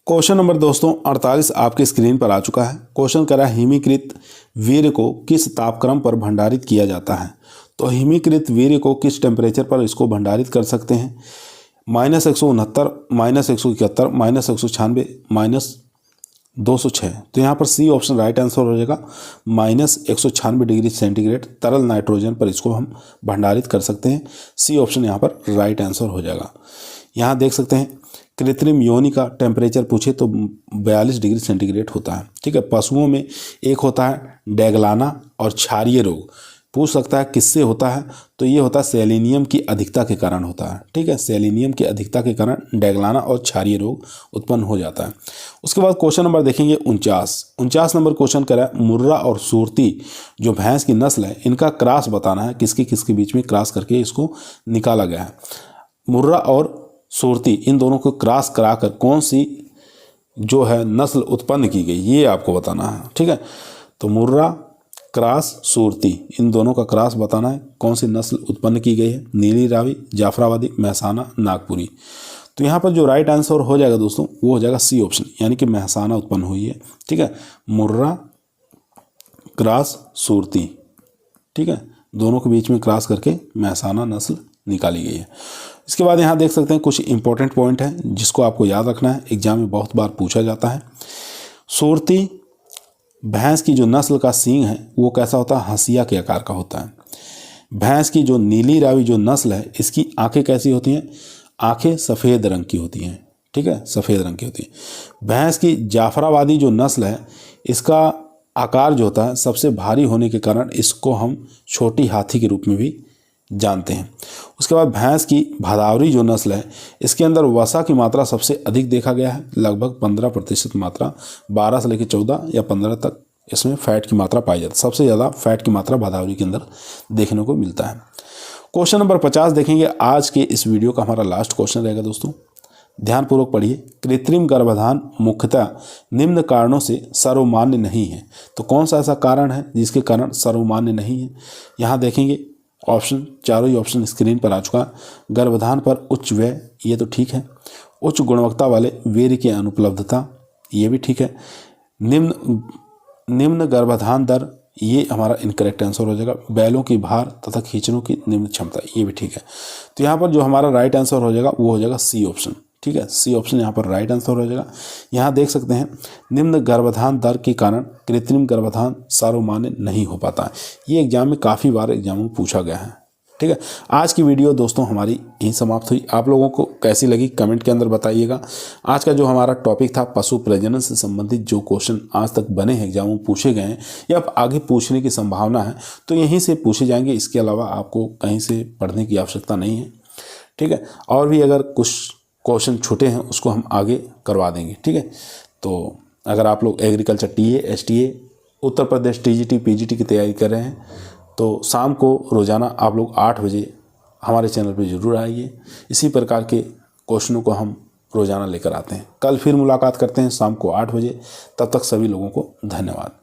क्वेश्चन नंबर दोस्तों 48 आपके स्क्रीन पर आ चुका है। क्वेश्चन कह रहा है हिमीकृत वीर्य को किस तापक्रम पर भंडारित किया जाता है? तो हिमीकृत वीर्य को किस टेम्परेचर पर इसको भंडारित कर सकते हैं? -169, -171, -196, -206। तो यहाँ पर सी ऑप्शन राइट आंसर हो जाएगा। -196 डिग्री सेंटीग्रेड तरल नाइट्रोजन पर इसको हम भंडारित कर सकते हैं। सी ऑप्शन यहाँ पर राइट आंसर हो जाएगा। यहाँ देख सकते हैं कृत्रिम योनि का टेम्परेचर पूछे तो 42 डिग्री सेंटीग्रेड होता है। ठीक है, पशुओं में एक होता है डैगलाना और क्षारीय रोग। पूछ सकता है किससे होता है, तो ये होता है सेलेनियम की अधिकता के कारण होता है। ठीक है, सेलेनियम की अधिकता के कारण डेगलाना और क्षारीय रोग उत्पन्न हो जाता है। उसके बाद क्वेश्चन नंबर देखेंगे 49 नंबर क्वेश्चन करा है मुर्रा और सूरती जो भैंस की नस्ल है इनका क्रॉस बताना है, किसके किसके बीच में क्रॉस करके इसको निकाला गया है। मुर्रा और सूरती इन दोनों को क्रॉस कराकर कौन सी जो है नस्ल उत्पन्न की गई ये आपको बताना है। ठीक है, तो मुर्रा क्रॉस सूरती इन दोनों का क्रॉस बताना है, कौन सी नस्ल उत्पन्न की गई है। नीली रावी, जाफराबादी, महसाना, नागपुरी। तो यहाँ पर जो राइट आंसर हो जाएगा दोस्तों वो हो जाएगा सी ऑप्शन, यानी कि महसाना उत्पन्न हुई है। ठीक है, मुर्रा क्रॉस सूरती। ठीक है, दोनों के बीच में क्रॉस करके महसाना नस्ल निकाली गई है। इसके बाद यहाँ देख सकते हैं कुछ इंपॉर्टेंट पॉइंट है जिसको आपको याद रखना है, एग्जाम में बहुत बार पूछा जाता है। सूरती भैंस की जो नस्ल का सींग है वो कैसा होता है, हंसिया के आकार का होता है। भैंस की जो नीली रावी जो नस्ल है इसकी आंखें कैसी होती हैं, आंखें सफ़ेद रंग की होती हैं। ठीक है, सफ़ेद रंग की होती है। भैंस की जाफराबादी जो नस्ल है इसका आकार जो होता है सबसे भारी होने के कारण इसको हम छोटी हाथी के रूप में भी जानते हैं। उसके बाद भैंस की भदावरी जो नस्ल है इसके अंदर वसा की मात्रा सबसे अधिक देखा गया है, लगभग 15% मात्रा, 12 से लेकर 14 या 15 तक इसमें फैट की मात्रा पाई जाती है। सबसे ज़्यादा फैट की मात्रा भदावरी के अंदर देखने को मिलता है। क्वेश्चन नंबर 50 देखेंगे, आज के इस वीडियो का हमारा लास्ट क्वेश्चन रहेगा दोस्तों, ध्यानपूर्वक पढ़िए। कृत्रिम गर्भाधान मुख्यतः निम्न कारणों से सर्वमान्य नहीं है, तो कौन सा ऐसा कारण है जिसके कारण सर्वमान्य नहीं है। यहाँ देखेंगे ऑप्शन, चारों ही ऑप्शन स्क्रीन पर आ चुका है। गर्भाधान पर उच्च व्यय, ये तो ठीक है। उच्च गुणवत्ता वाले वीर्य की अनुपलब्धता, ये भी ठीक है। निम्न गर्भाधान दर, ये हमारा इनकरेक्ट आंसर हो जाएगा। बैलों की भार तथा खींचने की निम्न क्षमता, ये भी ठीक है। तो यहाँ पर जो हमारा राइट आंसर हो जाएगा वो हो जाएगा सी ऑप्शन। ठीक है, सी ऑप्शन यहाँ पर राइट आंसर हो जाएगा। यहाँ देख सकते हैं निम्न गर्भाधान दर के कारण कृत्रिम गर्भाधान सर्वमान्य नहीं हो पाता है। ये एग्जाम में काफ़ी बार एग्जाम में पूछा गया है। ठीक है, आज की वीडियो दोस्तों हमारी यहीं समाप्त हुई। आप लोगों को कैसी लगी कमेंट के अंदर बताइएगा। आज का जो हमारा टॉपिक था पशु प्रजनन से संबंधित जो क्वेश्चन आज तक बने हैं एग्जाम में पूछे गए हैं या आगे पूछने की संभावना है तो यहीं से पूछे जाएंगे। इसके अलावा आपको कहीं से पढ़ने की आवश्यकता नहीं है। ठीक है, और भी अगर कुछ क्वेश्चन छूटे हैं उसको हम आगे करवा देंगे। ठीक है, तो अगर आप लोग agriculture TA, STA, Uttar Pradesh TGT, PGT की तैयारी कर रहे हैं तो शाम को रोज़ाना आप लोग 8 बजे हमारे चैनल पर ज़रूर आइए। इसी प्रकार के क्वेश्चनों को हम रोज़ाना लेकर आते हैं। कल फिर मुलाकात करते हैं शाम को 8 बजे। तब तक सभी लोगों को धन्यवाद।